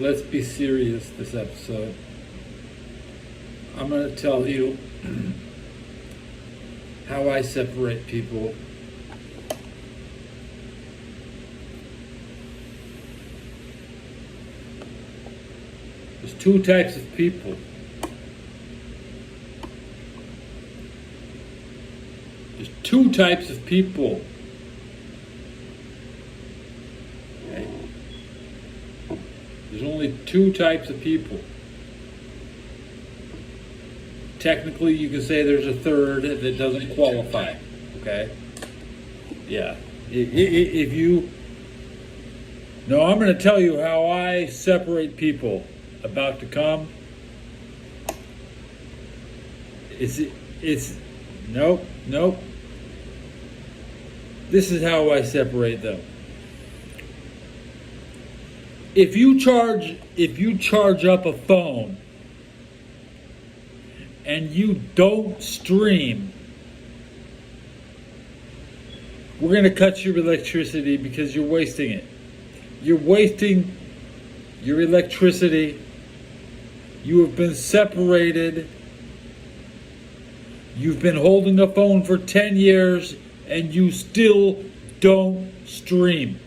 let's be serious this episode. I'm going to tell you how I separate people. There's two types of people. There's two types of people. Okay? There's only two types of people. Technically, you can say there's a third that doesn't qualify. Okay? Yeah. If you... No, I'm going to tell you how I separate people about to come. It's nope. This is how I separate them. If you charge up a phone and you don't stream, we're going to cut your electricity because you're wasting it. You're wasting your electricity. You have been separated. You've been holding a phone for 10 years and you still don't stream.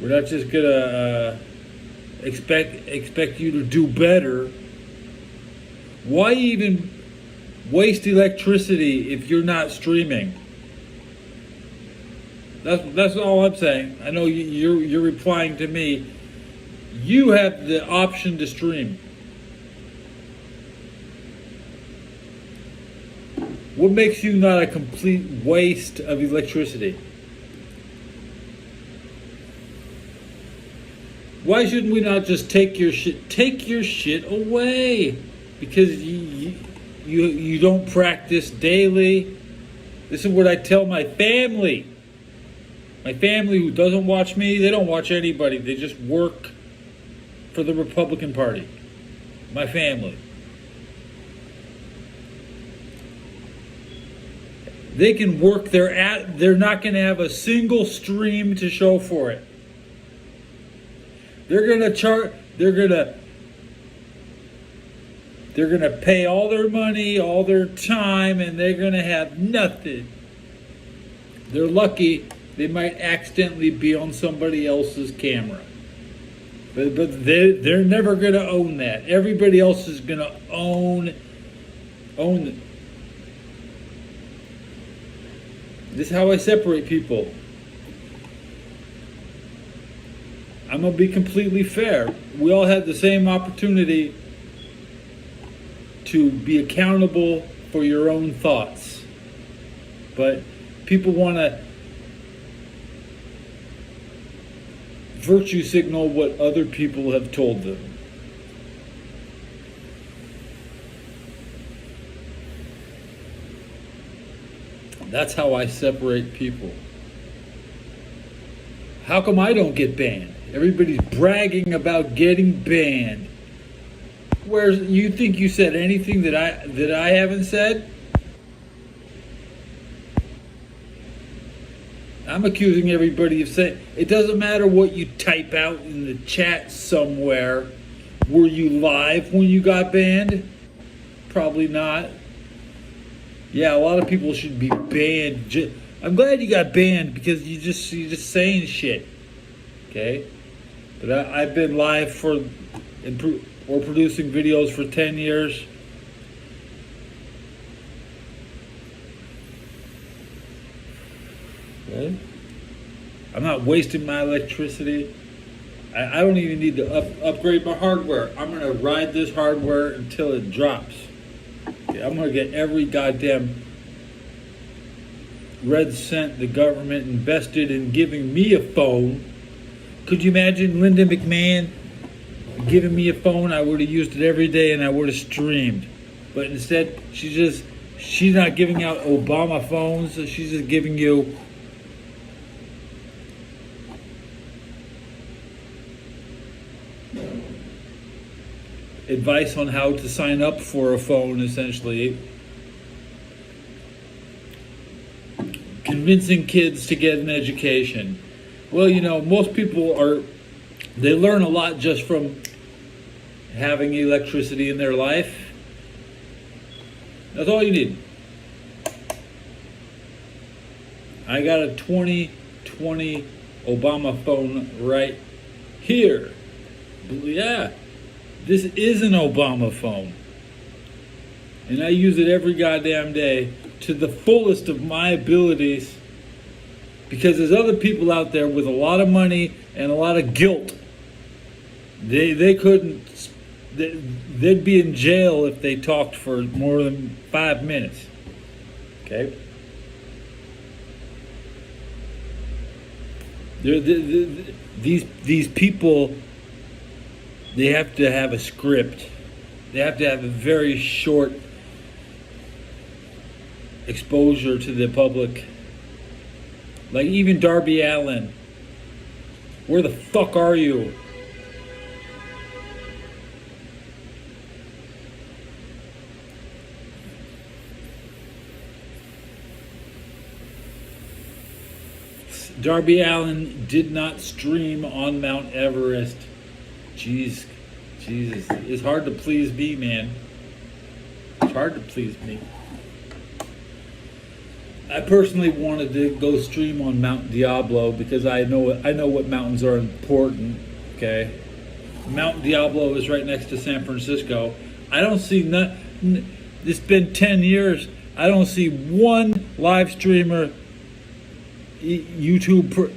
We're not just gonna expect you to do better. Why even waste electricity if you're not streaming? That's all I'm saying. I know you're replying to me. You have the option to stream. What makes you not a complete waste of electricity? Why shouldn't we not just take your shit away? Because you don't practice daily. This is what I tell my family. My family who doesn't watch me, they don't watch anybody. They just work for the Republican Party. My family. They can work they're not going to have a single stream to show for it. They're going to pay all their money, all their time, and they're going to have nothing. They're lucky they might accidentally be on somebody else's camera. But they're never going to own that. Everybody else is going to own it. This is how I separate people. I'm going to be completely fair. We all have the same opportunity to be accountable for your own thoughts. But people want to virtue signal what other people have told them. That's how I separate people. How come I don't get banned? Everybody's bragging about getting banned. Where you think you said anything that I haven't said? I'm accusing everybody of saying it doesn't matter what you type out in the chat somewhere. Were you live when you got banned? Probably not. Yeah, a lot of people should be banned. I'm glad you got banned because you're just saying shit. Okay? But I've been live or producing videos for 10 years. Okay? I'm not wasting my electricity. I don't even need to upgrade my hardware. I'm going to ride this hardware until it drops. Okay? I'm going to get every goddamn red cent the government invested in giving me a phone. Could you imagine Linda McMahon giving me a phone? I would have used it every day and I would have streamed. But instead, she's not giving out Obama phones. She's just giving you advice on how to sign up for a phone, essentially. convincing kids to get an education. Well, most people they learn a lot just from having electricity in their life. That's all you need. I got a 2020 Obama phone right here. Yeah, this is an Obama phone. And I use it every goddamn day to the fullest of my abilities, because there's other people out there with a lot of money and a lot of guilt. They couldn't, they'd be in jail if they talked for more than 5 minutes. Okay? These people, they have to have a script. They have to have a very short exposure to the public. Like even Darby Allin. Where the fuck are you? Darby Allin did not stream on Mount Everest. Jesus, it's hard to please me, man. It's hard to please me. I personally wanted to go stream on Mount Diablo because I know what mountains are important. Okay, Mount Diablo is right next to San Francisco. I don't see it's been 10 years. I don't see one live streamer, YouTuber,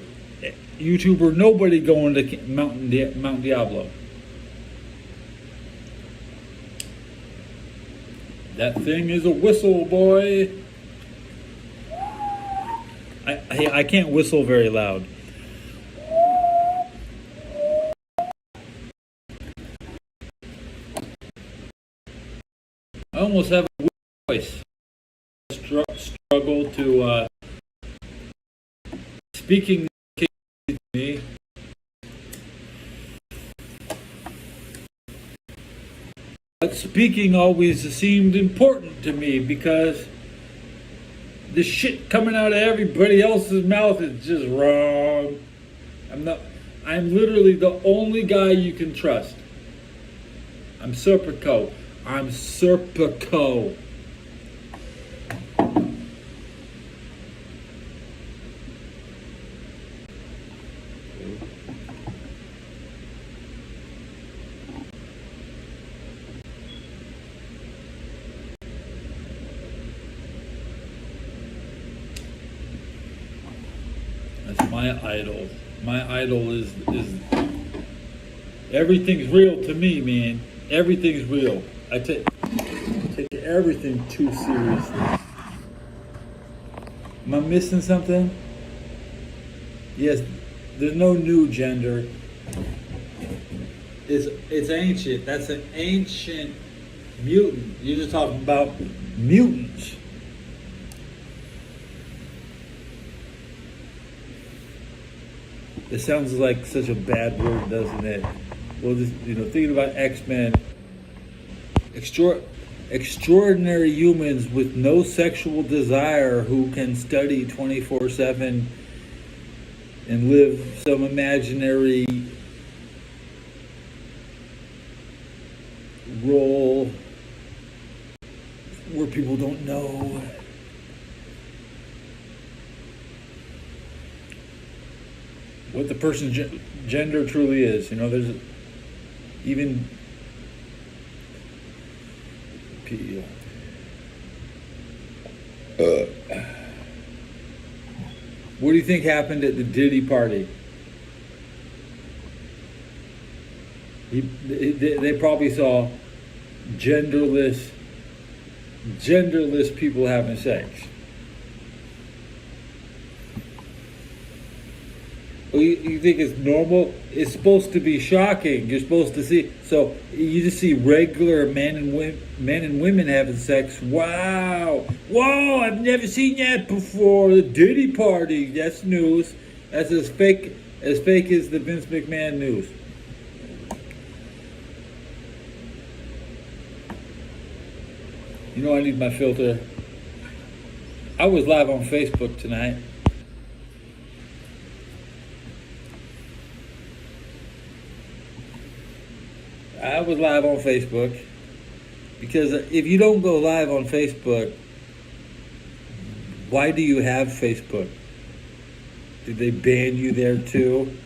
nobody going to Mount Diablo. That thing is a whistle, boy. I can't whistle very loud. I almost have a voice. Struggle to speaking to me. But speaking always seemed important to me because the shit coming out of everybody else's mouth is just wrong. I'm literally the only guy you can trust. I'm Serpico. That's my idol. My idol is everything's real to me, man. Everything's real. I take everything too seriously. Am I missing something? Yes, there's no new gender. It's ancient. That's an ancient mutant. You're just talking about mutants. It sounds like such a bad word, doesn't it? Well, just, thinking about X-Men, extraordinary humans with no sexual desire who can study 24/7 and live some imaginary role where people don't know. What the person's gender truly is. There's even what do you think happened at the Diddy party? They probably saw genderless people having sex. You think it's normal? It's supposed to be shocking. You're supposed to see. So you just see regular men and women having sex. Wow! Whoa! I've never seen that before. The Diddy party. That's news. That's as fake as the Vince McMahon news. I need my filter. I was live on Facebook tonight. I was live on Facebook because if you don't go live on Facebook, why do you have Facebook? Did they ban you there too?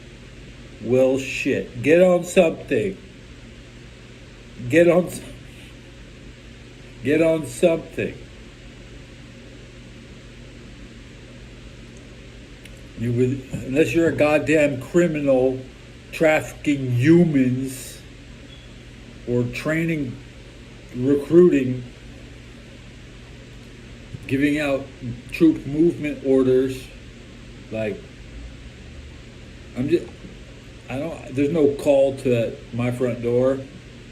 Well, shit. Get on something. Get on something. Unless you're a goddamn criminal trafficking humans or training, recruiting, giving out troop movement orders, like, there's no call to my front door.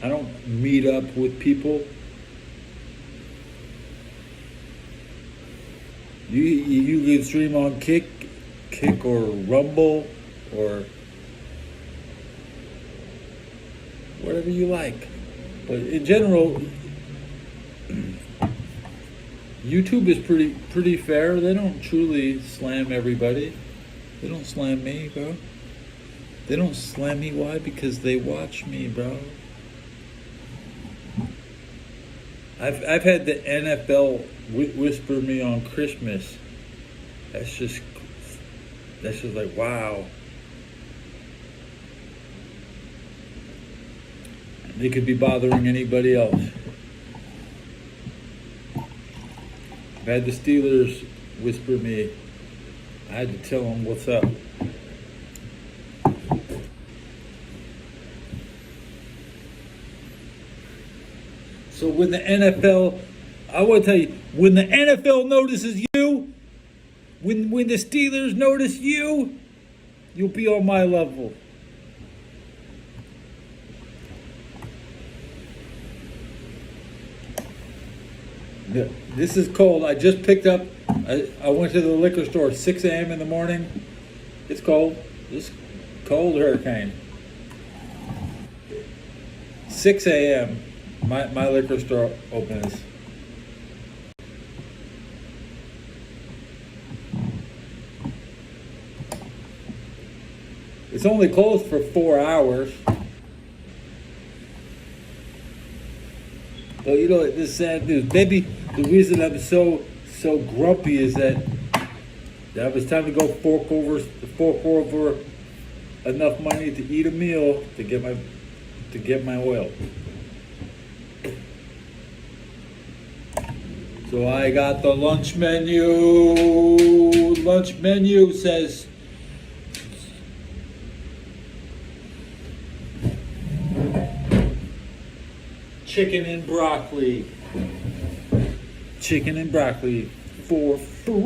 I don't meet up with people. You can stream on Kick or Rumble or whatever you like. But in general, YouTube is pretty fair. They don't truly slam everybody. They don't slam me, bro. They don't slam me. Why? Because they watch me, bro. I've had the NFL whisper me on Christmas. That's just like, wow. They could be bothering anybody else. I've had the Steelers whisper me. I had to tell them what's up. So when the NFL, I want to tell you, when the NFL notices you, when the Steelers notice you, you'll be on my level. This is cold. I just picked up, I went to the liquor store at 6 a.m. in the morning. It's cold. It's cold hurricane. 6 a.m. My liquor store opens. It's only closed for 4 hours. But you know, this sad news. Maybe the reason I'm so grumpy is that it was time to go fork over enough money to eat a meal to get my oil. So I got the lunch menu. Lunch menu says chicken and broccoli. Chicken and broccoli for free.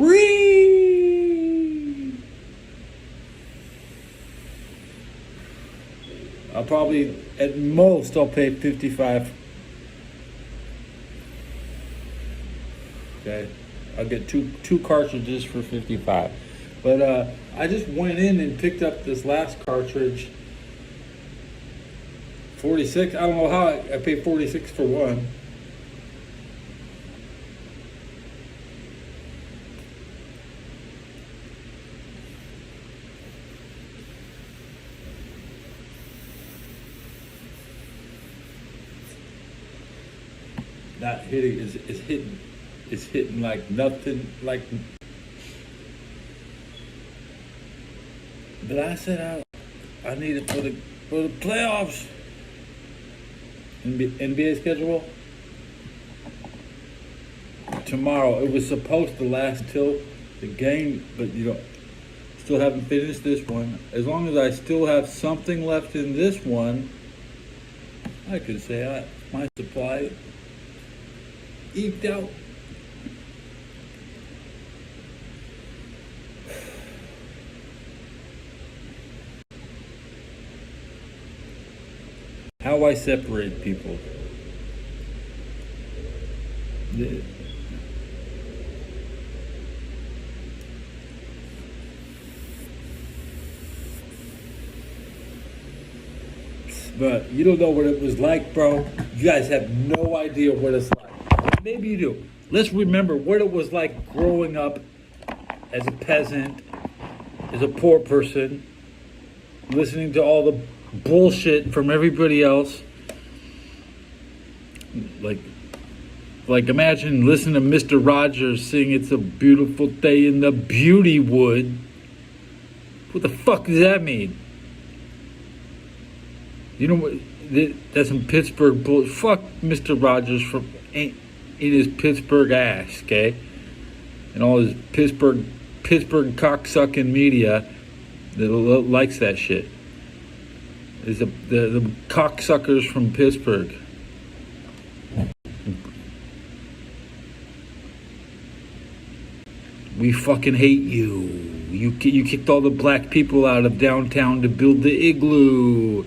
I'll probably, at most, I'll pay $55. Okay, I'll get two cartridges for $55. But I just went in and picked up this last cartridge. 46. I don't know how I paid 46 for one. Not hitting is hitting like nothing, like. But I said I need it for the playoffs. NBA schedule tomorrow. It was supposed to last till the game, but still haven't finished this one. As long as I still have something left in this one, I could say my supply eked out. How I separate people. But you don't know what it was like, bro. You guys have no idea what it's like. Maybe you do. Let's remember what it was like growing up as a peasant, as a poor person, listening to all the bullshit from everybody else, like imagine listening to Mr. Rogers sing "It's a Beautiful Day in the Beauty Wood." What the fuck does that mean? You know what? That's some Pittsburgh bull. Fuck Mr. Rogers from in his Pittsburgh ass, okay? And all his Pittsburgh cocksucking media that likes that shit. Is the cocksuckers from Pittsburgh. We fucking hate you. You kicked all the black people out of downtown to build the igloo.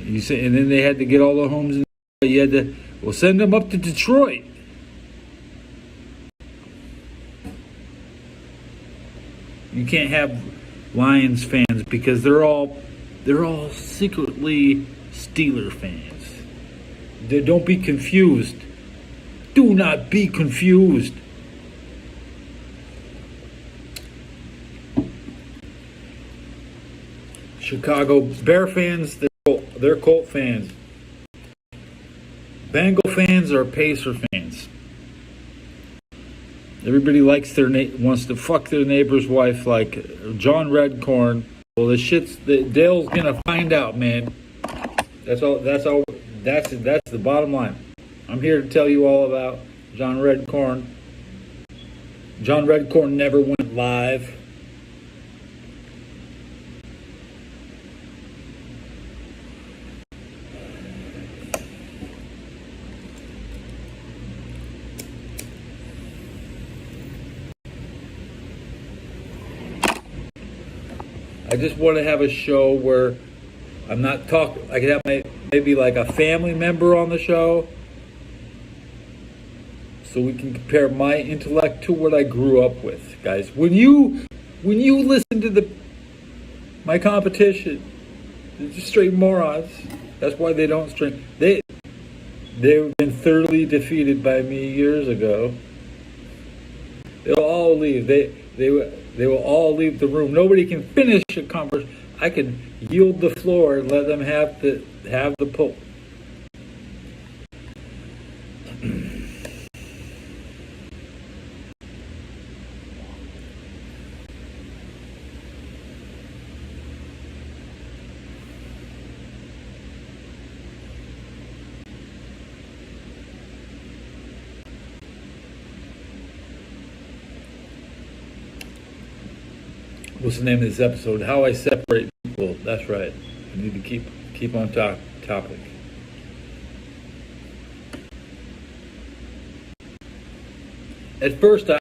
You say, and then they had to get all the homes. You had to send them up to Detroit. You can't have Lions fans because they're all secretly Steeler fans. Don't be confused. Do not be confused. Chicago Bear fans, they're Colt fans. Bengal fans are Pacer fans. Everybody wants to fuck their neighbor's wife like John Redcorn. Well, Dale's gonna find out, man. That's the bottom line. I'm here to tell you all about John Redcorn. John Redcorn never went live. I just want to have a show where I'm not talking. I could have maybe like a family member on the show, so we can compare my intellect to what I grew up with, guys. When you listen to my competition, they're just straight morons. That's why they don't stream. They've been thoroughly defeated by me years ago. They'll all leave. They will all leave the room. Nobody can finish a conversation. I can yield the floor and let them have the pull. What's the name of this episode? How I Separate People. That's right. I need to keep on topic. At first, are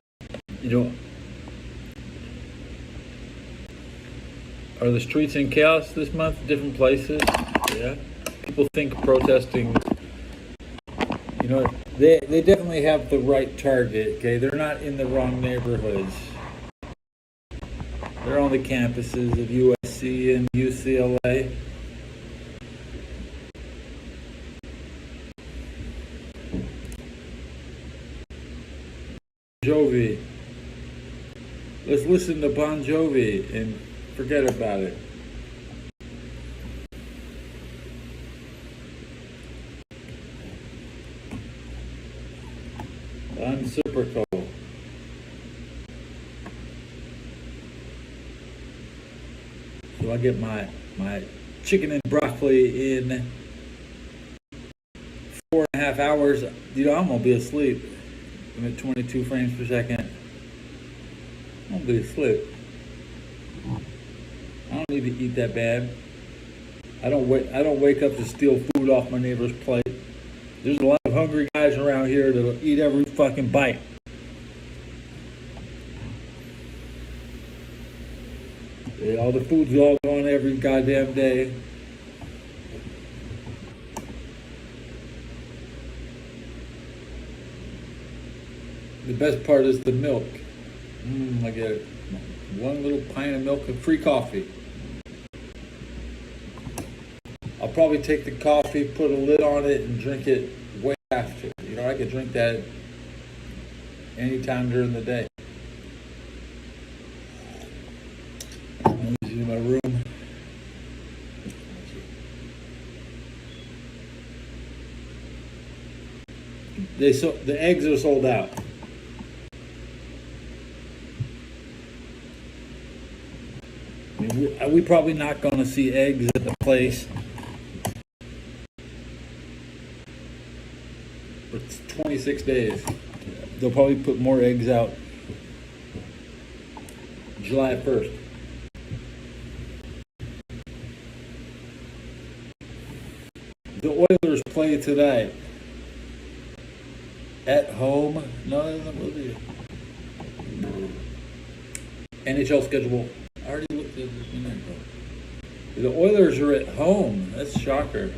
the streets in chaos this month? Different places. Yeah. People think protesting. They definitely have the right target. Okay, they're not in the wrong neighborhoods. They're on the campuses of USC and UCLA. Jovi. Let's listen to Bon Jovi and forget about it. Unsuperco. So I get my chicken and broccoli in 4.5 hours. I'm gonna be asleep. I'm at 22 frames per second. I'm gonna be asleep. I don't need to eat that bad. I don't wake up to steal food off my neighbor's plate. There's a lot of hungry guys around here that'll eat every fucking bite. All the food's all gone every goddamn day. The best part is the milk. I get one little pint of milk and free coffee. I'll probably take the coffee, put a lid on it, and drink it way after. I could drink that anytime during the day. In my room. The eggs are sold out. I mean, we probably not going to see eggs at the place. But it's 26 days. They'll probably put more eggs out July 1st. The Oilers play tonight. At home. No, will be. NHL schedule. I already looked at this minute ago. The Oilers are at home. That's a shocker.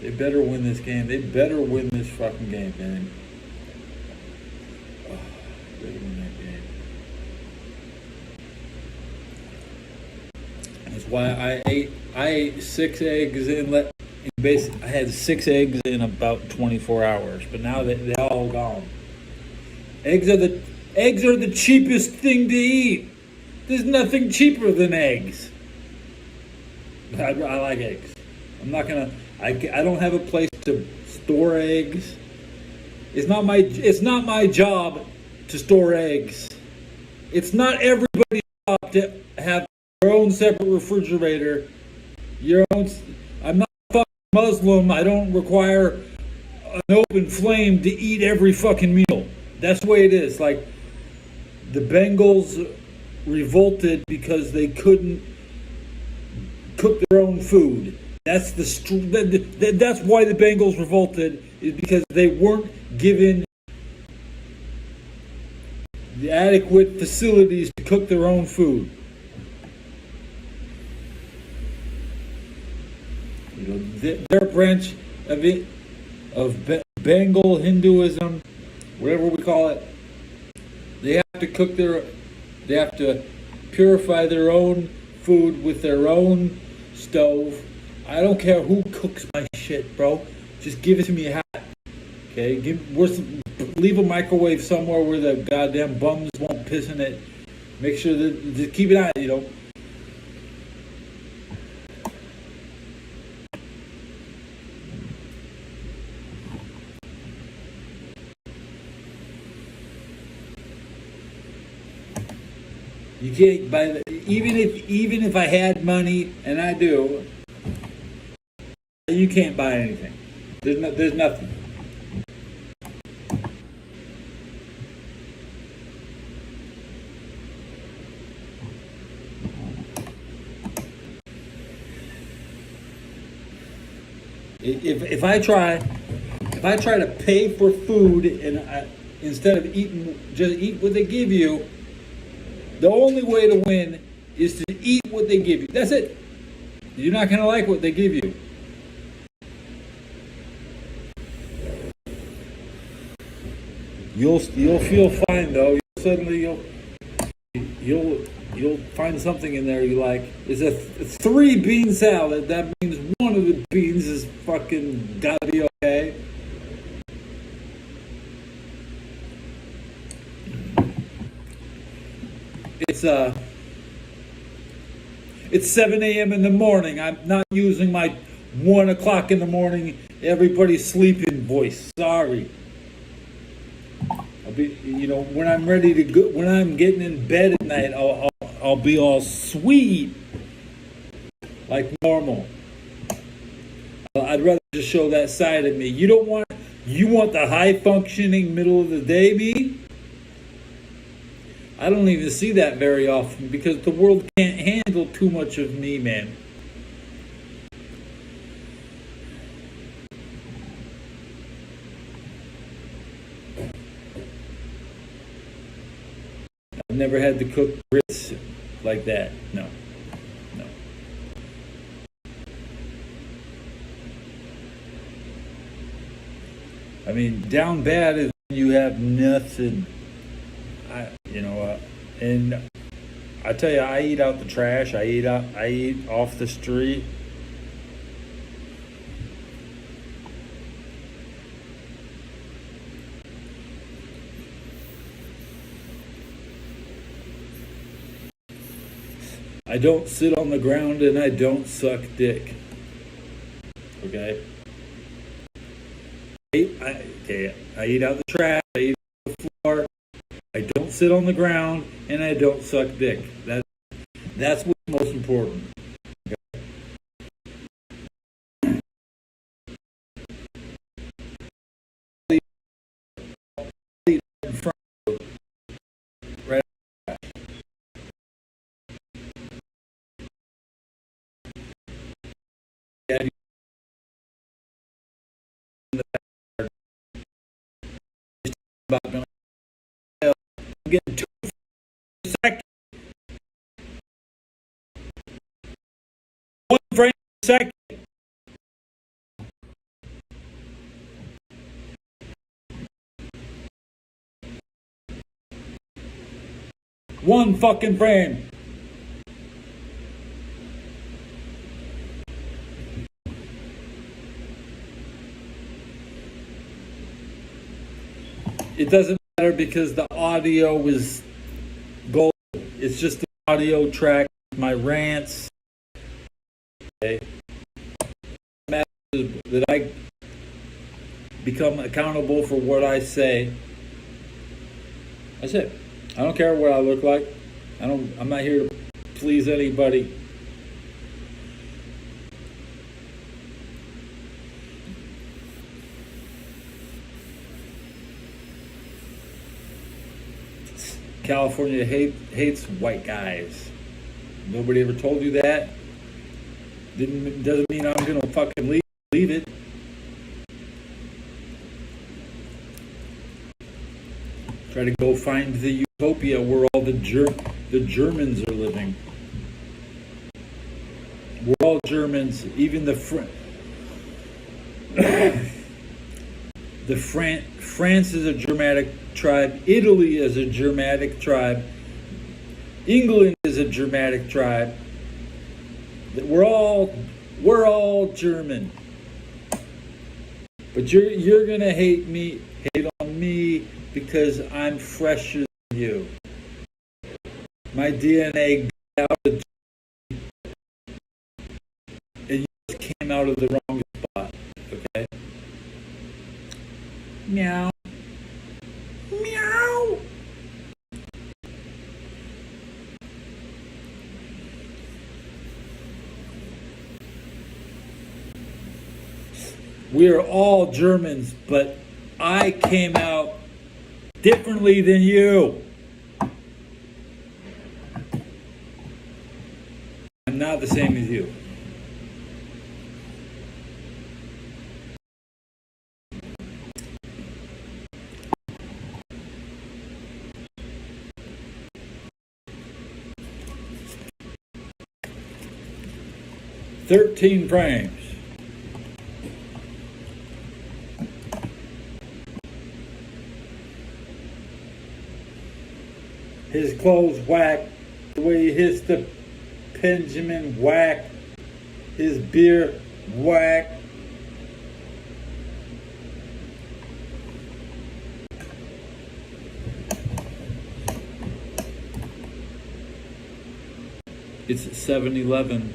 They better win this game. They better win this fucking game, man. Oh, better win that game. That's why I ate 6 eggs I had 6 eggs in about 24 hours, but now they're all gone. Eggs are the cheapest thing to eat. There's nothing cheaper than eggs. I like eggs. I'm not gonna. I don't have a place to store eggs. It's not my job to store eggs. It's not everybody's job to have your own separate refrigerator. I'm not a fucking Muslim. I don't require an open flame to eat every fucking meal. That's the way it is. Like, the Bengals revolted because they couldn't cook their own food. That's why the Bengals revolted, is because they weren't given the adequate facilities to cook their own food. You know, their branch of Bengal Hinduism, whatever we call it, they have to purify their own food with their own stove. I don't care who cooks my shit, bro. Just give it to me hot. Okay? Leave a microwave somewhere where the goddamn bums won't piss in it. Make sure that, just keep it on, you know. You can't buy even if I had money, and I do, you can't buy anything. There's nothing. If I try to pay for food and instead of just eat what they give you, the only way to win is to eat what they give you. That's it. You're not going to like what they give you. You'll feel fine though. You'll find something in there you like. It's a 3-bean salad. That means one of the beans is fucking gotta be okay. It's 7 a.m. in the morning. I'm not using my 1 o'clock in the morning, everybody's sleeping voice. Sorry. I'll be, when I'm ready to go, when I'm getting in bed at night, I'll be all sweet, like normal. I'd rather just show that side of me. You want the high functioning middle of the day me? I don't even see that very often because the world can't handle too much of me, man. I've never had to cook grits like that. No. I mean, down bad is when you have nothing. And I tell you, I eat out the trash. I eat off the street. I don't sit on the ground and I don't suck dick. Okay? I eat out the trash. I eat on the floor. I don't sit on the ground, and I don't suck dick. That's what's most important. In front of you, right? I'm getting 2 seconds. 1 frame a second. One fucking frame. It doesn't matter because the audio is gold. It's just the audio track, my rants. Okay. It matters that I become accountable for what I say. That's it. I don't care what I look like. I'm not here to please anybody. California hates white guys. Nobody ever told you that. Doesn't mean I'm gonna fucking leave it. Try to go find the utopia where all the Germans are living. We're all Germans, even France is a Germanic tribe. Italy is a Germanic tribe. England is a Germanic tribe. We're all German. But you're gonna hate on me because I'm fresher than you. My DNA got out of it just came out of the wrong spot. Okay. Meow. Meow. We're all Germans, but I came out differently than you. I'm not the same as you. "13 frames. His clothes whack, the way he hits the Benjamin whack, his beer whack. It's 7-Eleven.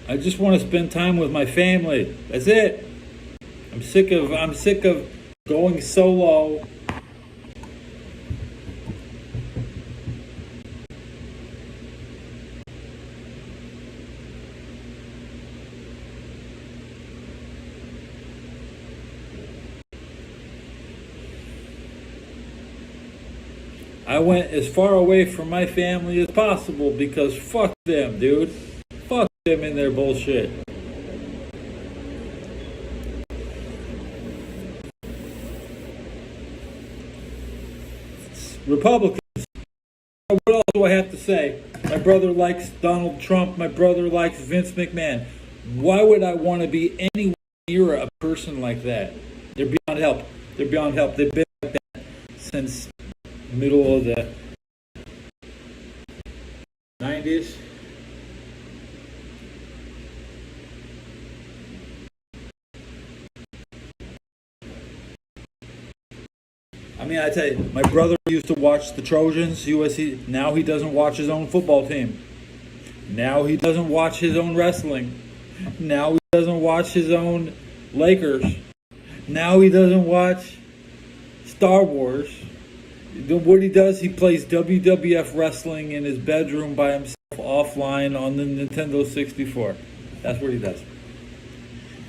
I just want to spend time with my family. That's it. I'm sick of going solo. I went as far away from my family as possible because fuck them, dude. Fuck them and their bullshit. Republicans. What else do I have to say? My brother likes Donald Trump. My brother likes Vince McMahon. Why would I want to be anywhere near a person like that? They're beyond help. They're beyond help. They've been like that since the middle of the 90s. I mean, I tell you, my brother used to watch the Trojans, USC. Now he doesn't watch his own football team. Now he doesn't watch his own wrestling. Now he doesn't watch his own Lakers. Now he doesn't watch Star Wars. What he does, he plays WWF wrestling in his bedroom by himself offline on the Nintendo 64. That's what he does.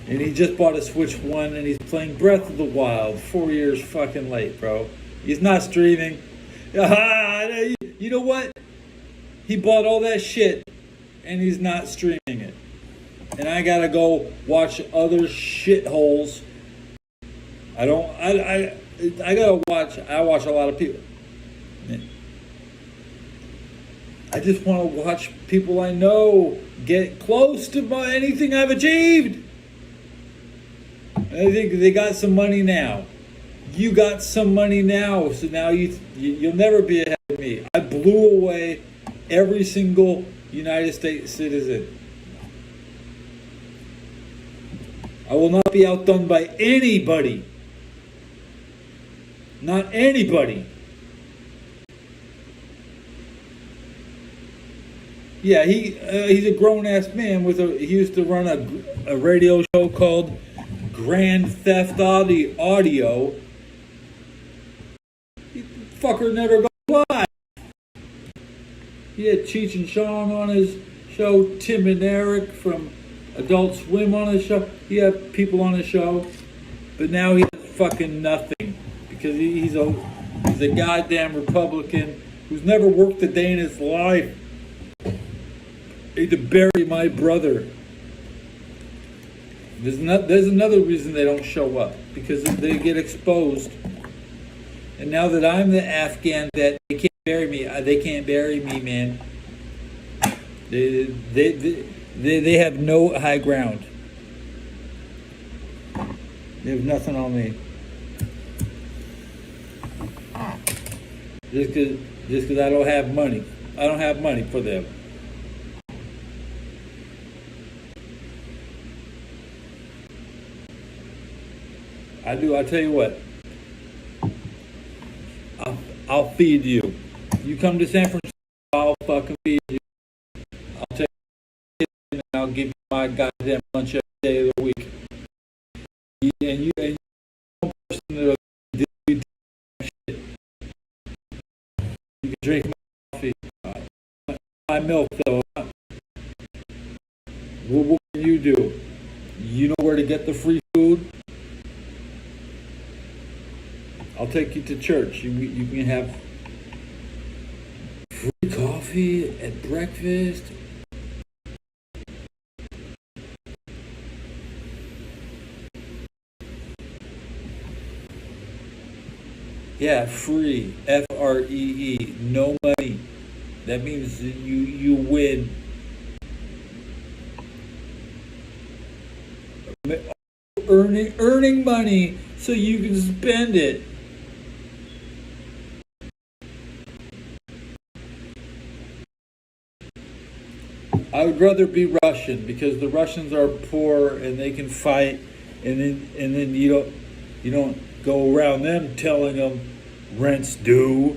And he just bought a Switch 1 and he's playing Breath of the Wild 4 years fucking late, bro. He's not streaming. You know what? He bought all that shit and he's not streaming it. And I gotta go watch other shitholes. I watch a lot of people. I just want to watch people I know get close to anything I've achieved. I think they got some money now. You got some money now, so now you'll never be ahead of me. I blew away every single United States citizen. I will not be outdone by anybody. Not anybody. Yeah, he's a grown-ass man he used to run a radio show called Grand Theft Audio. Fucker never goes live. He had Cheech and Chong on his show, Tim and Eric from Adult Swim on his show. He had people on his show, but now he has fucking nothing because he's a goddamn Republican who's never worked a day in his life. He had to bury my brother. There's another reason they don't show up, because they get exposed. And now that I'm the Afghan vet, they can't bury me. They can't bury me, man. They have no high ground. They have nothing on me. Just because I don't have money. I don't have money for them. I do. I tell you what. I'll feed you. You come to San Francisco, I'll fucking feed you. I'll take you and I'll give you my goddamn lunch every day of the week. And you're one person that'll do shit. You can drink my coffee, my milk though. What can you do? You know where to get the free food? I'll take you to church. You can have free coffee at breakfast. Yeah, free. Free. No money. That means you win. Earning money so you can spend it. I would rather be Russian because the Russians are poor and they can fight, and then you don't go around them telling them rent's due,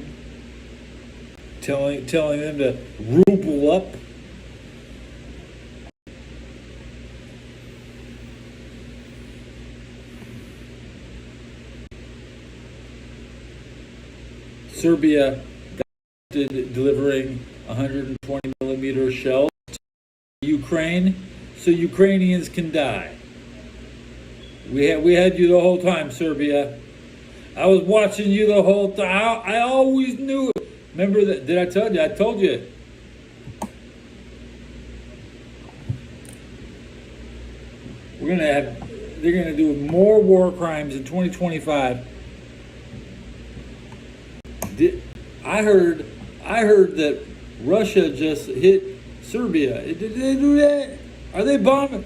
telling them to ruble up. Serbia delivering 120 millimeter shells to Ukraine, so Ukrainians can die. We had you the whole time, Serbia. I was watching you the whole time. I always knew it. Remember that? Did I tell you? I told you. They're gonna do more war crimes in 2025. I heard that Russia just hit Serbia. Did they do that? Are they bombing?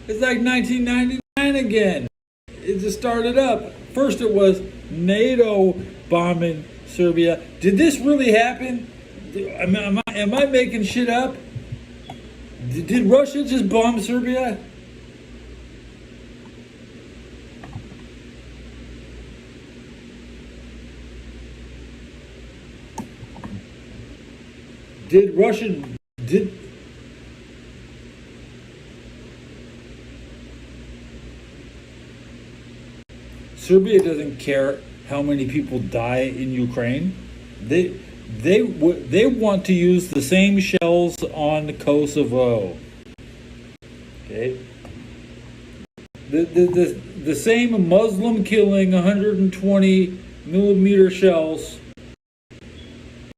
It's like 1999 again. It just started up. First it was NATO bombing Serbia. Did this really happen? Am I making shit up? Did Russia just bomb Serbia? Did Russia did Serbia doesn't care how many people die in Ukraine. They want to use the same shells on Kosovo. Okay. The same Muslim killing 120 millimeter shells.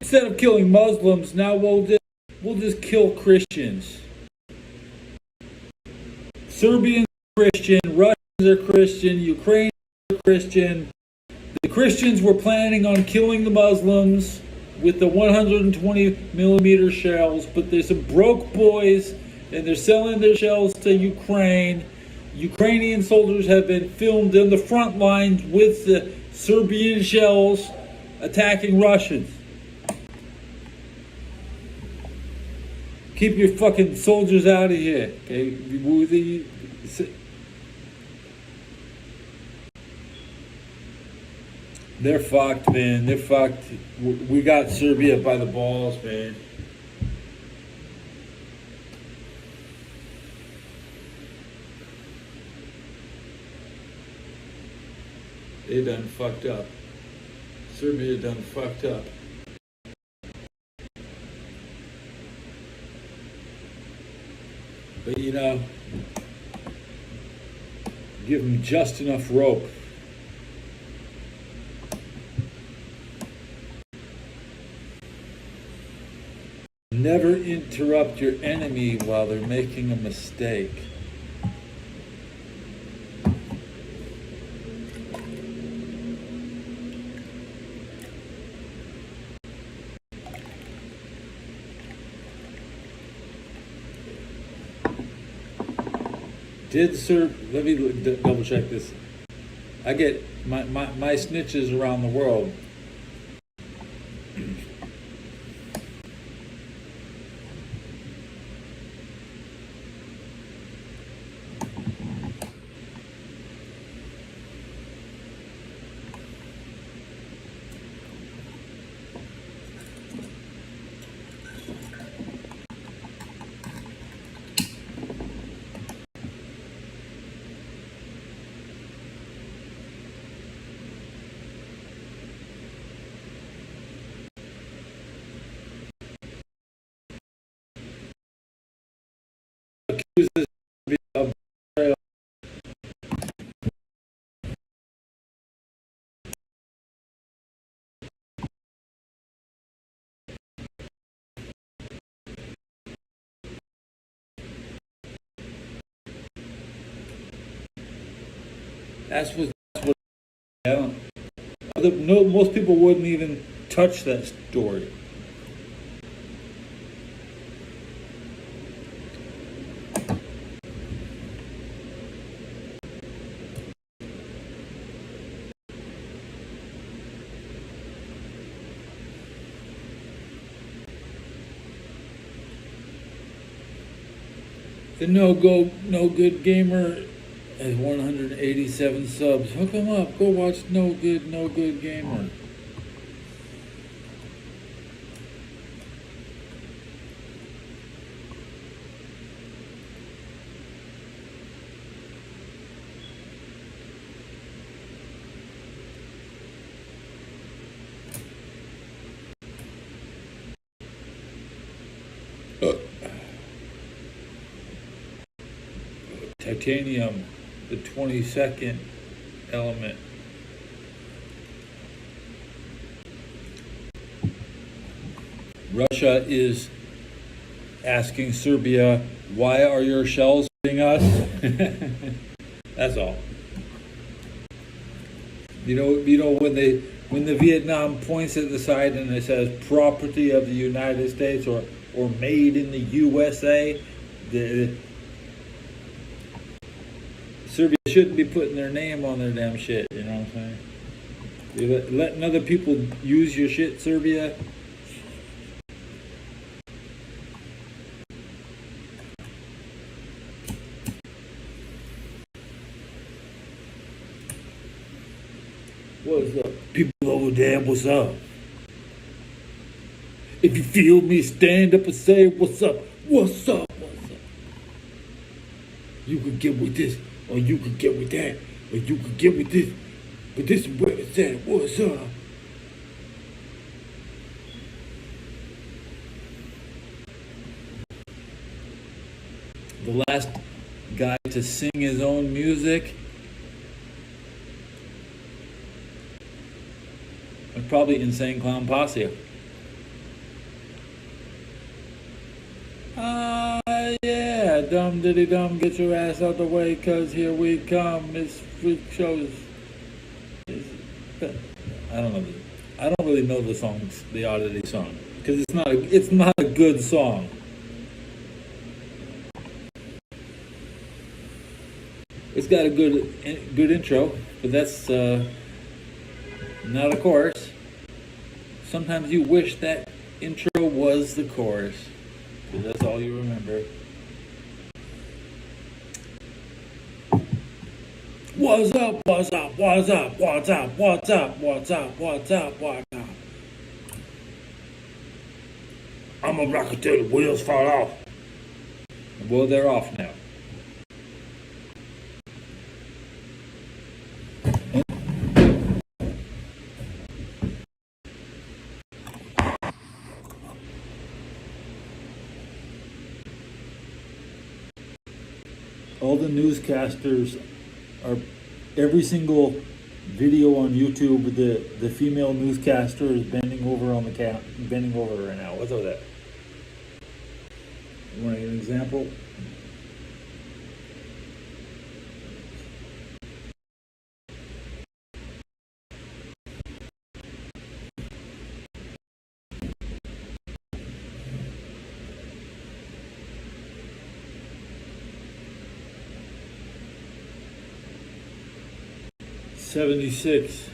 Instead of killing Muslims, now we'll just kill Christians. Serbians are Christian, Russians are Christian, Ukrainians are Christian. The Christians were planning on killing the Muslims with the 120 millimeter shells, but there's some broke boys and they're selling their shells to Ukraine. Ukrainian soldiers have been filmed in the front lines with the Serbian shells attacking Russians. Keep your fucking soldiers out of here, okay? They're fucked, man. They're fucked. We got Serbia by the balls, man. They done fucked up. Serbia done fucked up. But you know, give them just enough rope. Never interrupt your enemy while they're making a mistake. Let me double check this. I get my snitches around the world. Accuses of betrayal. That's what I don't. No, most people wouldn't even touch that story. The no good gamer has 187 subs. Hook him up. Go watch no good gamer. Titanium, the 22nd element. Russia is asking Serbia, why are your shells hitting us? That's all. You know when the Vietnam points at the side and it says property of the United States or made in the USA, Serbia shouldn't be putting their name on their damn shit, you know what I'm saying? You're letting other people use your shit, Serbia. What's up? People over there, what's up? If you feel me, stand up and say, what's up? What's up? What's up? You could get with this, or you could get with that, or you could get with this. But this is where it's at. What's up? The last guy to sing his own music was probably Insane Clown Posse. Yeah, dum diddy dum, get your ass out the way, cause here we come. It's freak shows. I don't know. I don't really know the songs, the oddity song, because it's not a good song. It's got a good intro, but that's not a chorus. Sometimes you wish that intro was the chorus, because that's all you remember. What's up, what's up, what's up, what's up, what's up, what's up, what's up, what's up? I'm a rocket till the wheels fall off. Well, they're off now. All the newscasters are, every single video on YouTube, the female newscaster is bending over on the bending over right now. What's up with that? You want to get an example? '76.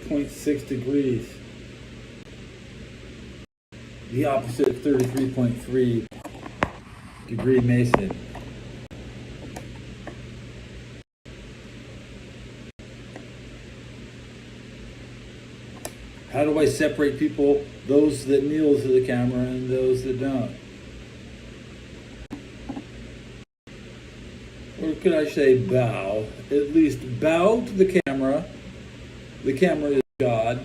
.6 degrees. The opposite of 33.3 degree Mason. How do I separate people, those that kneel to the camera and those that don't? Or could I say bow? At least bow to the camera. The camera is God.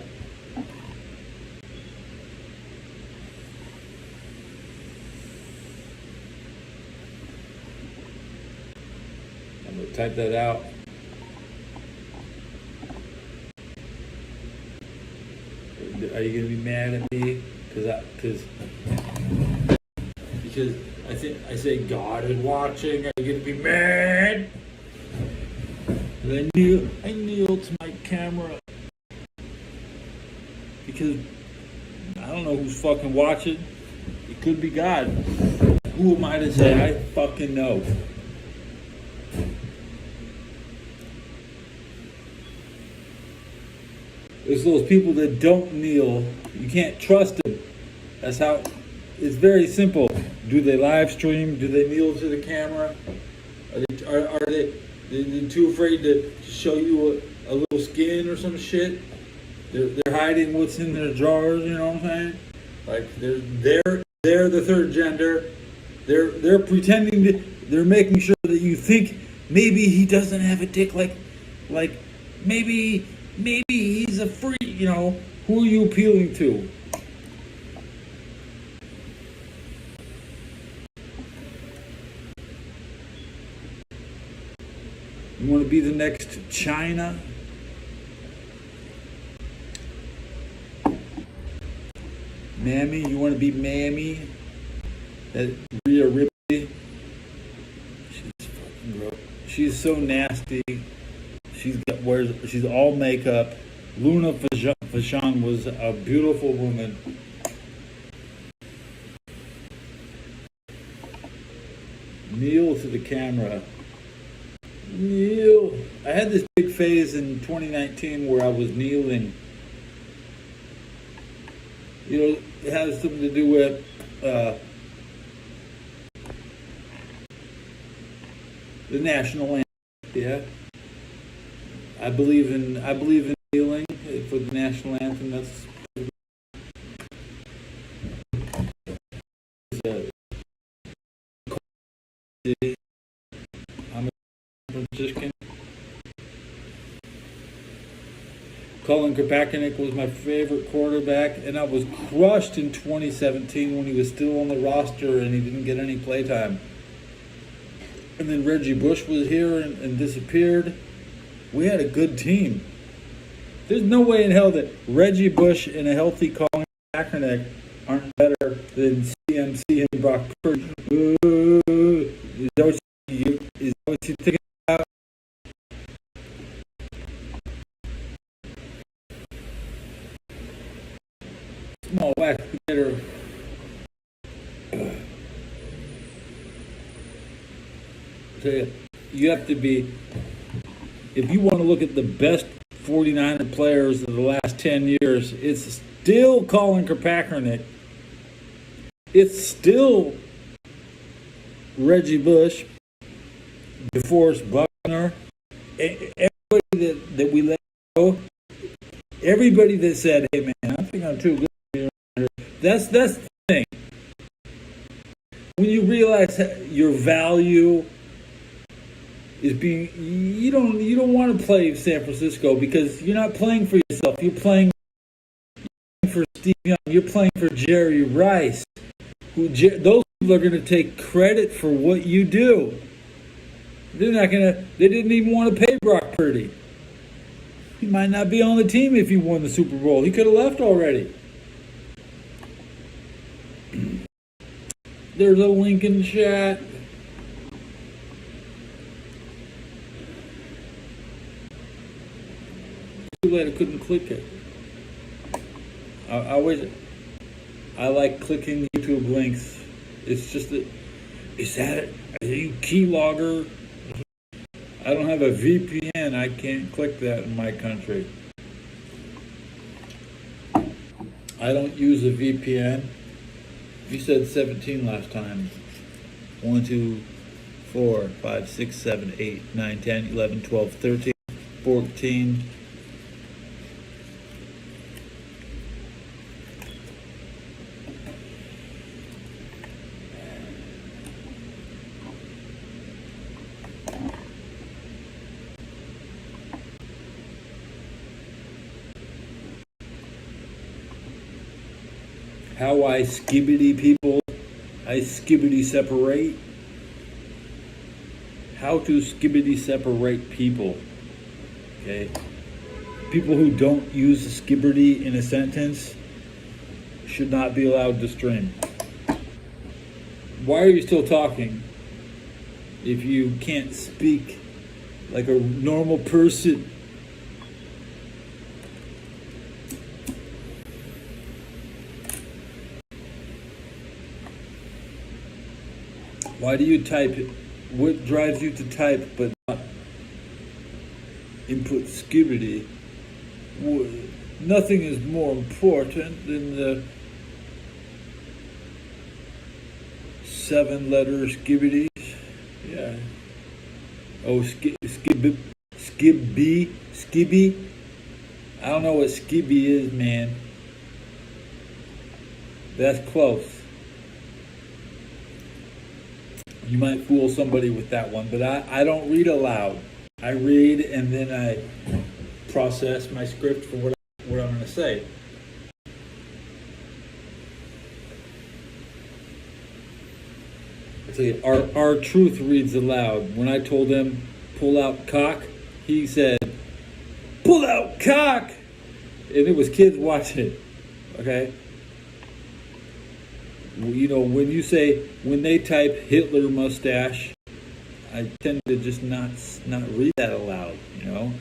I'm going to type that out. Are you gonna be mad at me? Because I think I say God is watching. Are you gonna be mad? And I kneel to my camera because I don't know who's fucking watching. It could be God. Who am I to say? I fucking know. It's those people that don't kneel. You can't trust them. That's how. It's very simple. Do they live stream? Do they kneel to the camera? Are they too afraid to show you a little skin or some shit? They're hiding what's in their drawers. You know what I'm saying? Like they're the third gender. They're pretending to. They're making sure that you think maybe he doesn't have a dick. Like maybe he's a freak, you know. Who are you appealing to? You want to be the next China? Mammy, you want to be Mammy? That Rhea Ripley? She's fucking gross. She's so nasty. She's all makeup. Luna Vachon was a beautiful woman. Kneel to the camera. Kneel. I had this big phase in 2019 where I was kneeling. You know, it has something to do with The national anthem. Yeah. I believe in kneeling for the national anthem. That's I'm a Franciscan. Colin Kaepernick was my favorite quarterback, and I was crushed in 2017 when he was still on the roster and he didn't get any playtime. And then Reggie Bush was here and disappeared. We had a good team. There's no way in hell that Reggie Bush and a healthy Colin Kaepernick aren't better than CMC and Brock Purdy. Is that what you think about? Small wax together. You have to be, if you want to look at the best 49er players of the last 10 years, it's still Colin Kaepernick. It's still Reggie Bush, DeForest Buckner, everybody that we let go, everybody that said, hey man, I think I'm too good. That's the thing. When you realize your value is being, you don't want to play San Francisco because you're not playing for yourself. You're playing for Steve Young. You're playing for Jerry Rice. Those people are going to take credit for what you do. They're not going to. They didn't even want to pay Brock Purdy. He might not be on the team if he won the Super Bowl. He could have left already. There's a link in the chat. Too late, I couldn't click it. I like clicking YouTube links. It's just that, is that it? Are you keylogger? I don't have a VPN. I can't click that in my country. I don't use a VPN. You said 17 last time. 1, 2, 4, 5, 6, 7, 8, 9, 10, 11, 12, 13, 14. How I skibbity people, I skibbity separate. How to skibbity separate people. Okay? People who don't use skibbity in a sentence should not be allowed to stream. Why are you still talking if you can't speak like a normal person? Why do you type it? What drives you to type but not input skibbity? Nothing is more important than the 7-letter skibbities. Yeah. Oh, skibby. I don't know what skibby is, man. That's close. You might fool somebody with that one, but I don't read aloud. I read and then I process my script for what I'm going to say. I tell you, our truth reads aloud. When I told him pull out cock, he said pull out cock, and it was kids watching it. Okay. You know, when they type Hitler mustache, I tend to just not read that aloud, you know.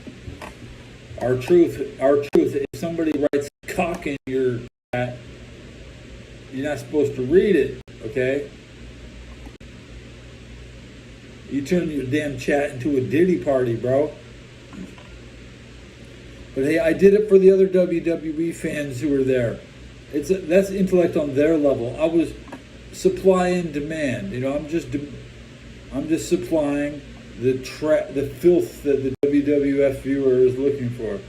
Our truth, if somebody writes cock in your chat, you're not supposed to read it, okay? You turn your damn chat into a Diddy party, bro. But hey, I did it for the other WWE fans who were there. That's intellect on their level. I was supply and demand. You know, I'm just supplying, the filth that the WWF viewer is looking for.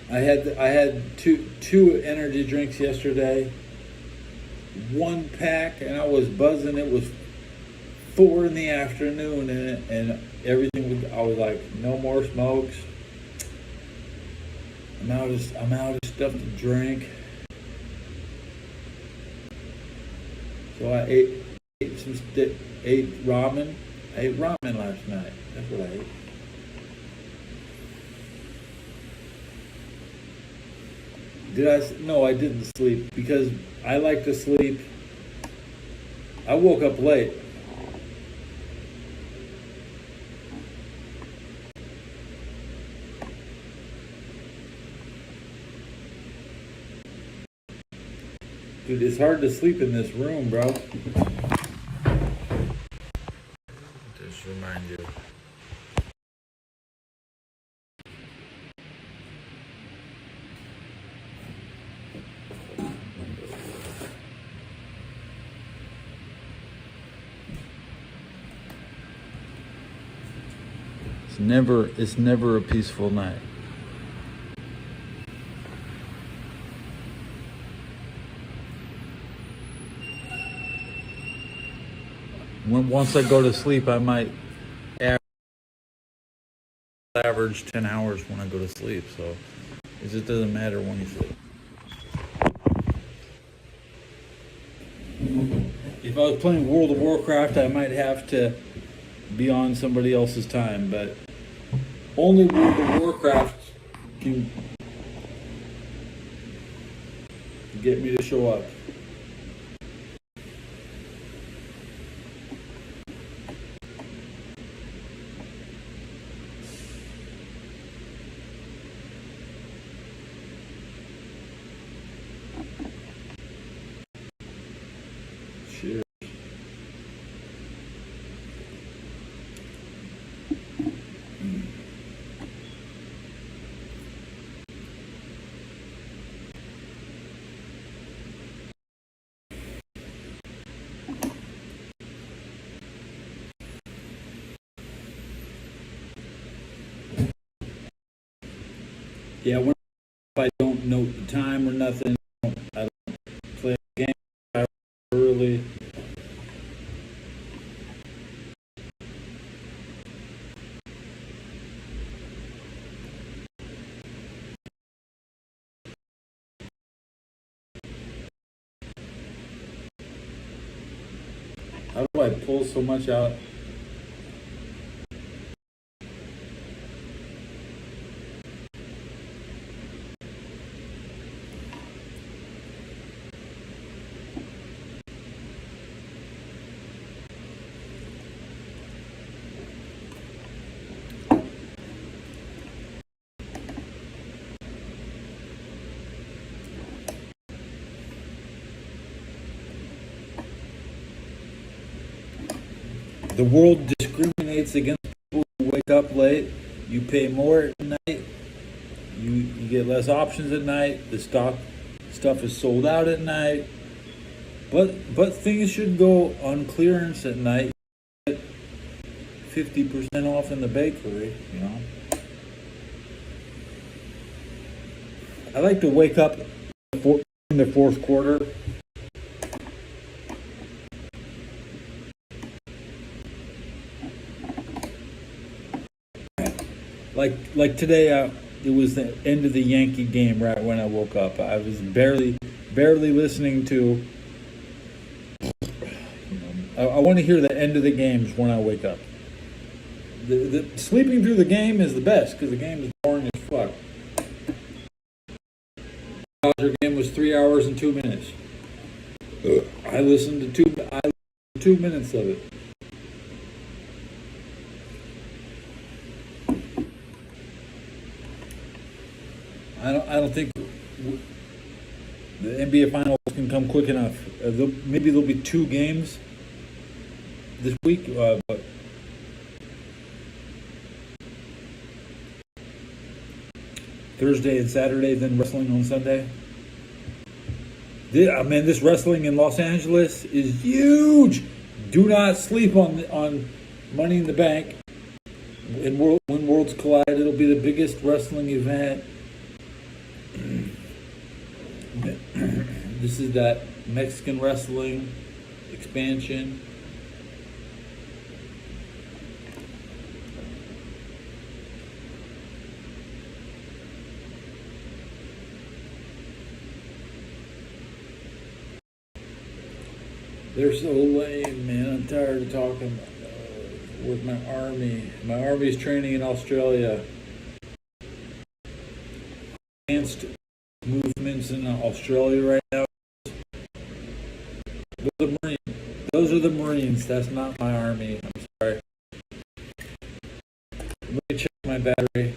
I had two energy drinks yesterday, one pack, and I was buzzing. It was 4 in the afternoon, and everything was. I was like, no more smokes. I'm out of stuff to drink. So I ate ramen. I ate ramen last night. That's what I ate. No, I didn't sleep because I like to sleep. I woke up late. Dude, it's hard to sleep in this room, bro. Just remind you. It's never a peaceful night. Once I go to sleep, I might average 10 hours when I go to sleep. So it just doesn't matter when you sleep. If I was playing World of Warcraft, I might have to be on somebody else's time, but only World of Warcraft can get me to show up. Cheers. Yeah, if I don't note the time or nothing, I don't play a game early. How do I pull so much out? The world discriminates against people who wake up late. You pay more at night. You get less options at night. The stuff is sold out at night. But things should go on clearance at night. 50% off in the bakery, you know. I like to wake up in the fourth quarter. Like today, it was the end of the Yankee game right when I woke up. I was barely listening to. I want to hear the end of the games when I wake up. The sleeping through the game is the best because the game is boring as fuck. The Dodger game was 3 hours and 2 minutes. I listened to 2 minutes of it. I don't think the NBA Finals can come quick enough. Maybe there'll be 2 games this week, but Thursday and Saturday, then wrestling on Sunday. I mean, this wrestling in Los Angeles is huge. Do not sleep on Money in the Bank. When worlds collide, it'll be the biggest wrestling event. This is that Mexican wrestling expansion. They're so lame, man. I'm tired of talking with my army. My army's training in Australia. Advanced movements in Australia right now. Those are the Marines. That's not my army. I'm sorry. Let me check my battery.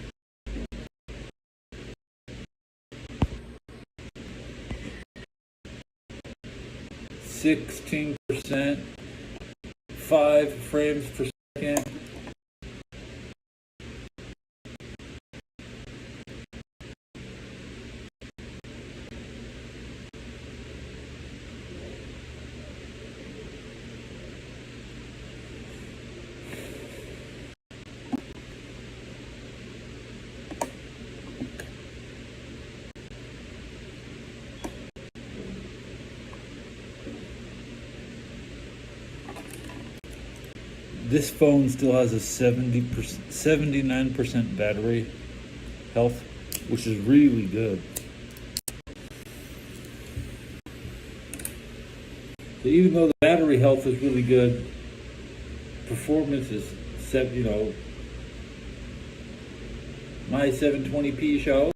16%, 5 frames per second. This phone still has a 79% battery health, which is really good. So even though the battery health is really good, performance is my 720p show.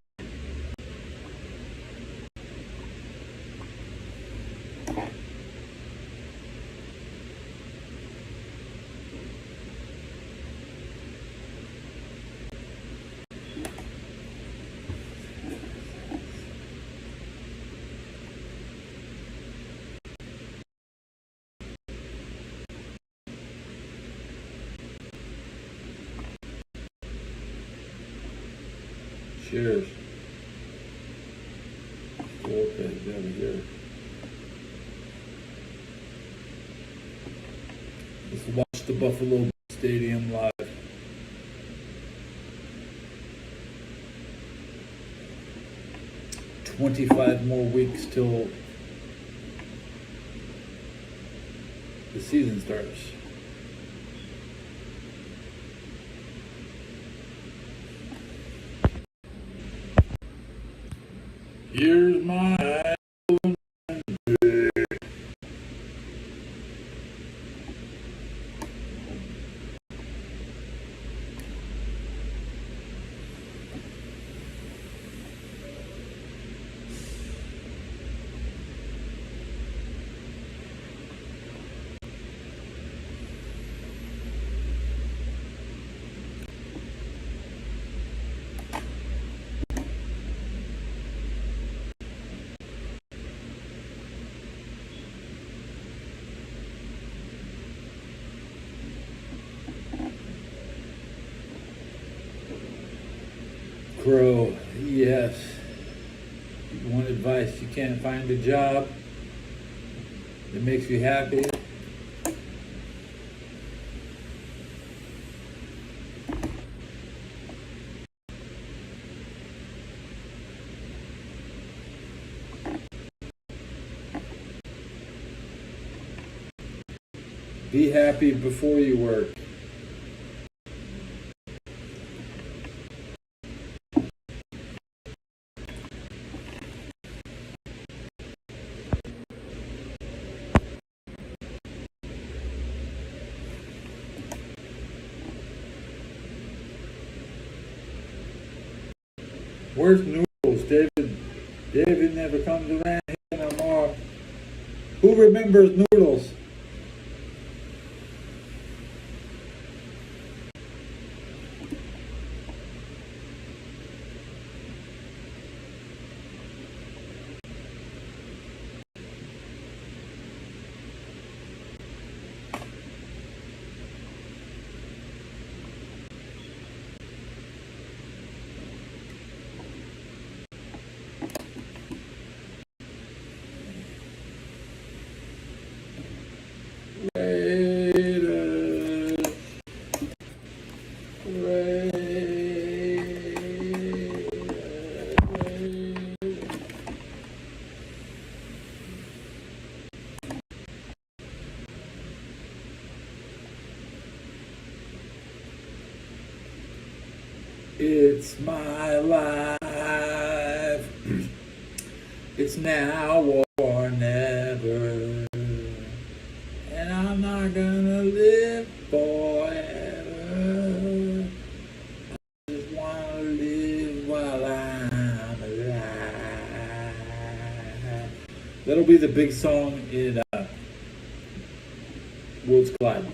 Cheers. Okay, down here. Let's watch the Buffalo Stadium live. $25 more weeks till the season starts. Here's my Crow, yes. You want advice? You can't find a job that makes you happy. Be happy before you work. Where's Noodles? David never comes around here no more. Who remembers Noodles? It's my life. It's now or never. And I'm not gonna live forever. I just wanna live while I'm alive. That'll be the big song in Worlds Collide.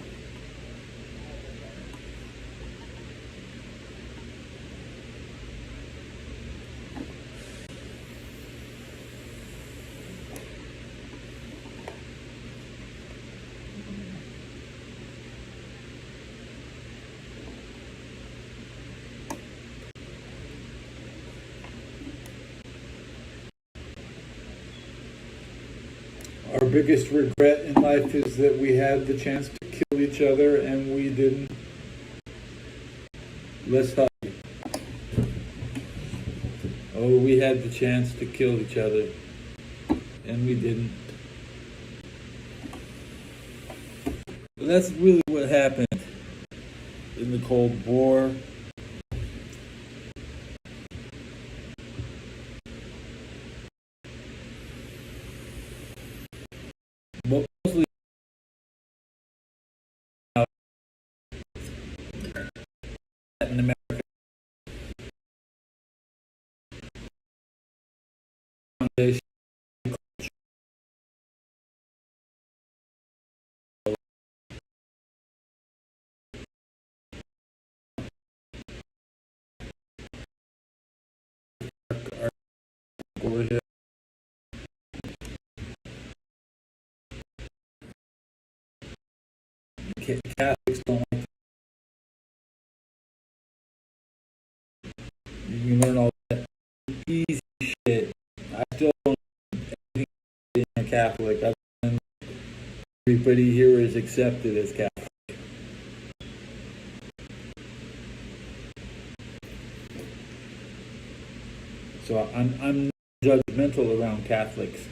Our biggest regret in life is that we had the chance to kill each other and we didn't. Let's talk. Oh, we had the chance to kill each other and we didn't. That's really what happened in the Cold War. Mostly Latin America Foundation. Over here. Catholics don't like you can learn all that easy shit. I still don't know anything being a Catholic. Everybody here is accepted as Catholic. So I'm judgmental around Catholics.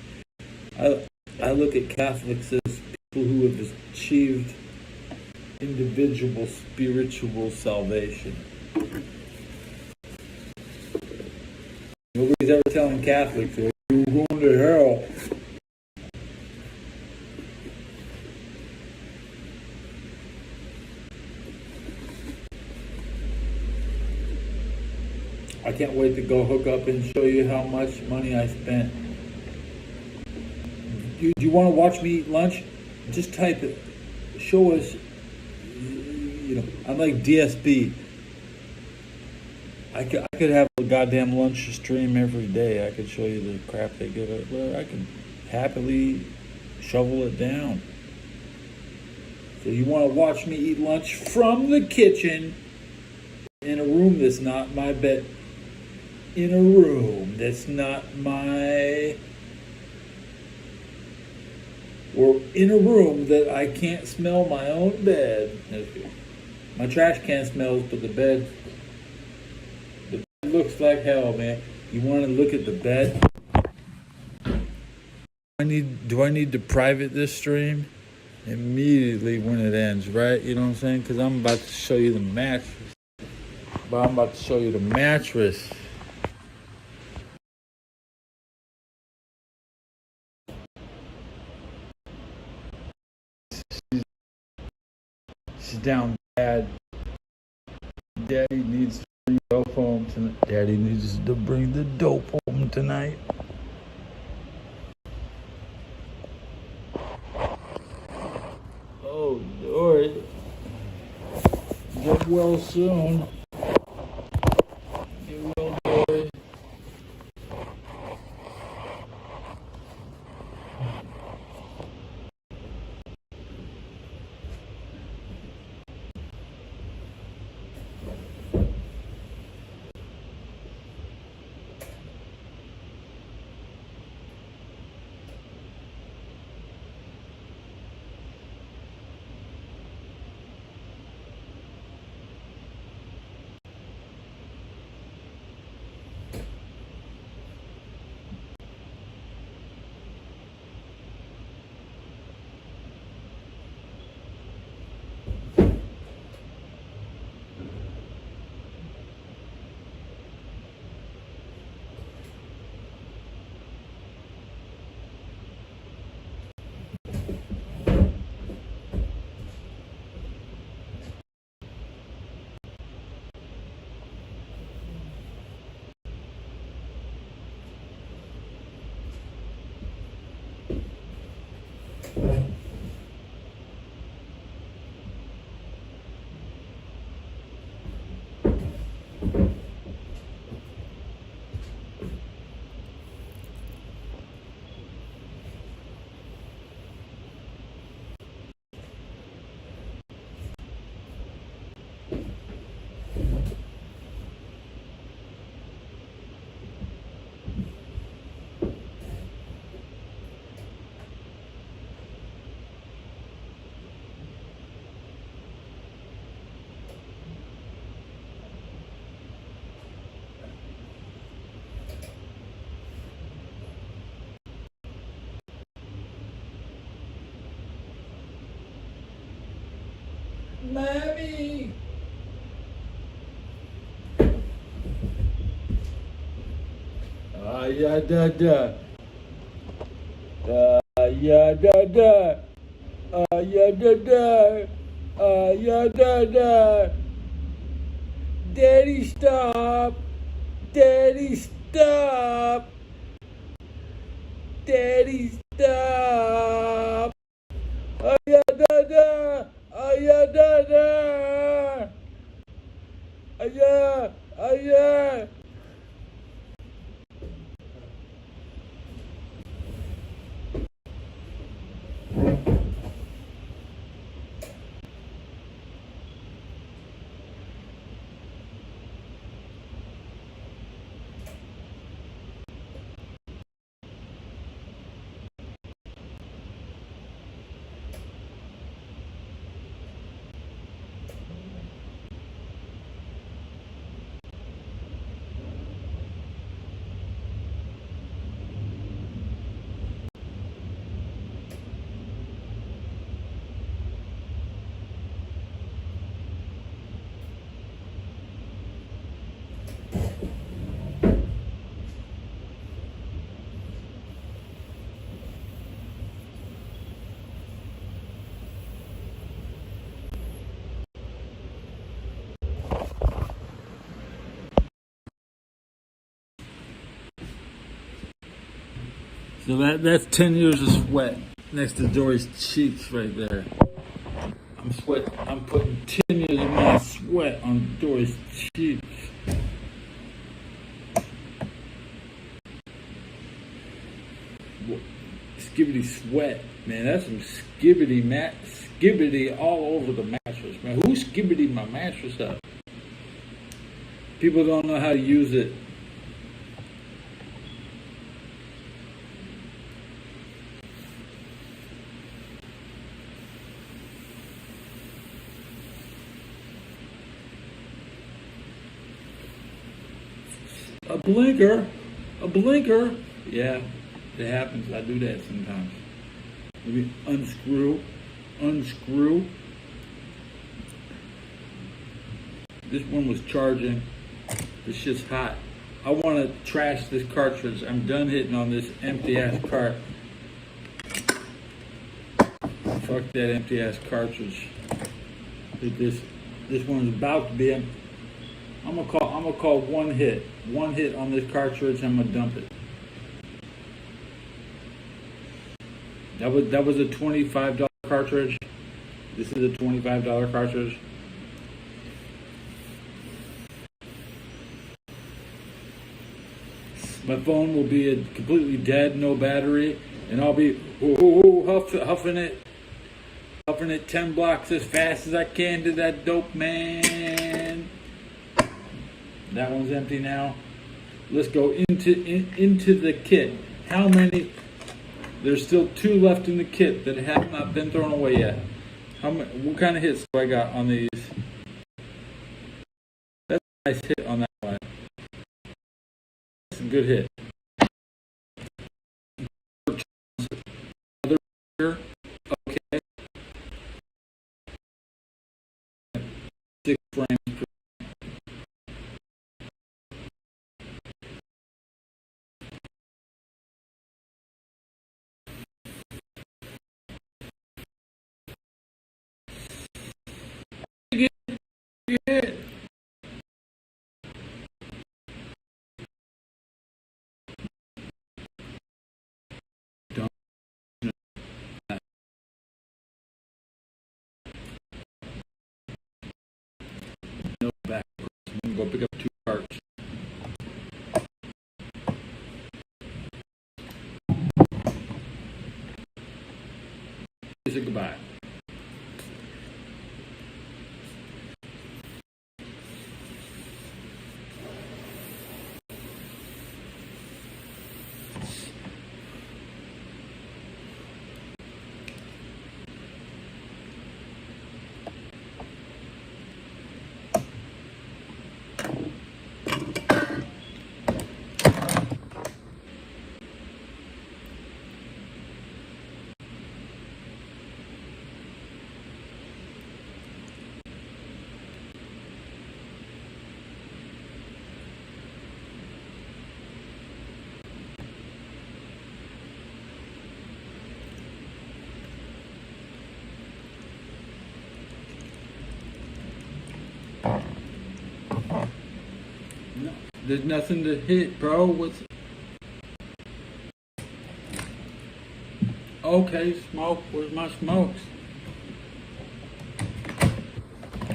I look at Catholics as people who have achieved individual spiritual salvation. Nobody's ever telling Catholics you're going to hell. I can't wait to go hook up and show you how much money I spent. Do you want to watch me eat lunch? Just type it. Show us. I'm like DSB. I could have a goddamn lunch stream every day. I could show you the crap they give it. Well, I could happily shovel it down. So you want to watch me eat lunch from the kitchen in a room that's not my bed. In a room that's not my... Or in a room that I can't smell my own bed. My trash can smells, but the bed looks like hell, man. You want to look at the bed? Do I need to private this stream? Immediately when it ends, right? You know what I'm saying? Because I'm about to show you the mattress. But I'm about to show you the mattress. She's down bad. Daddy needs to bring dope home tonight. Daddy needs to bring the dope home tonight. Oh, Lord. Get well soon. Get well, Dory. mommy. Ah, yeah, da, da. Yeah, da, da. Yeah, da, da. Yeah, da, da. Daddy, stop. Daddy, stop. Daddy, stop. Yeah, da, da. Yeah, da, da. Yeah, yeah. So that's 10 years of sweat next to Dory's cheeks right there. I'm putting 10 years of my sweat on Dory's cheeks. Skibbity sweat, man. That's some skibbity all over the mattress, man. Who skibbityed my mattress up? People don't know how to use it. A blinker. Yeah, it happens. I do that sometimes. Maybe unscrew. This one was charging. This shit's hot. I want to trash this cartridge. I'm done hitting on this empty ass cart. Fuck that empty ass cartridge. This one's about to be empty. I'm gonna call one hit on this cartridge. I'm gonna dump it. That was a $25 cartridge. This is a $25 cartridge. My phone will be completely dead, no battery, and I'll be huffing it 10 blocks as fast as I can to that dope man. That one's empty now. Let's go into the kit. How many? There's still 2 left in the kit that have not been thrown away yet. What kind of hits do I got on these? That's a nice hit on that one. That's a good hit. Okay. 6 frames per. Hit. Don't. No backwards. I'm gonna go pick up 2 parts. Say goodbye. No, there's nothing to hit, bro. What's okay? Smoke. Where's my smokes?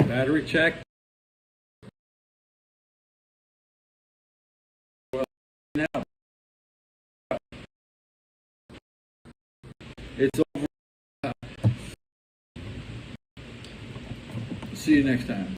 Battery check. Well, now it's over. See you next time.